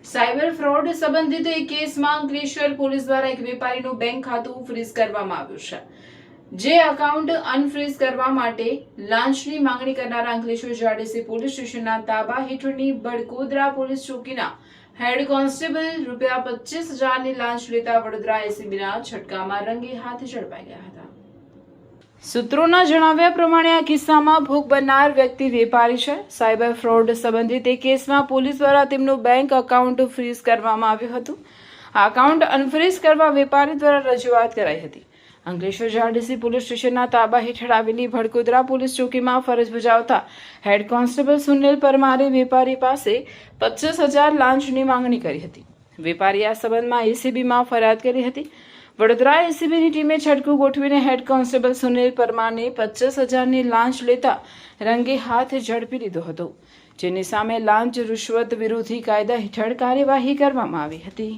Cyber fraud સંબંધિત એક કેસમાં અંકલેશ્વર પોલીસ દ્વારા એક વેપારીનું બેંક ખાતું ફ્રીઝ કરવામાં આવ્યું છે, જે એકાઉન્ટ અનફ્રીઝ કરવા માટે લાંચની માંગણી કરનારા અંકલેશ્વર જીઆઈડીસી પોલીસ સ્ટેશનના તાબા હેઠળની બડકોદરા પોલીસ ચોકીના હેડ કોન્સ્ટેબલ ₹25,000ની લાંચ લેતા વડોદરા એસીબીના છટકામાં રંગે હાથ ઝડપાઈ ગયા હતા। સૂત્રોના જણાવ્યા પ્રમાણે આ કિસ્સામાં ભોગ બનનાર વ્યક્તિ વેપારી છે। સાયબર ફ્રોડ સંબંધિત એક કેસમાં પોલીસ દ્વારા તેમનું બેંક એકાઉન્ટ ફ્રીઝ કરવામાં આવ્યું હતું। આ એકાઉન્ટ અનફ્રીઝ કરવા વેપારી દ્વારા રજૂઆત કરાઈ હતી। અંકલેશ્વર જીઆઈડીસી પોલીસ સ્ટેશનના તાબા હેઠળ આવેલી ભડકોદરા પોલીસ ચોકીમાં ફરજ બજાવતા હેડ કોન્સ્ટેબલ સુનિલ પરમારે વેપારી પાસે 25,000 લાંચની માંગણી કરી હતી। વેપારીએ આ સંબંધમાં એસીબીમાં ફરિયાદ કરી હતી। વડોદરા એસીબીની ટીમે છટકું ગોઠવીને હેડ કોન્સ્ટેબલ સુનિલ પરમારને 25,000ની લાંચ લેતા રંગે હાથ ઝડપી લીધો હતો, જેની સામે લાંચ રૂશ્વત વિરોધી કાયદા હેઠળ કાર્યવાહી કરવામાં આવી હતી।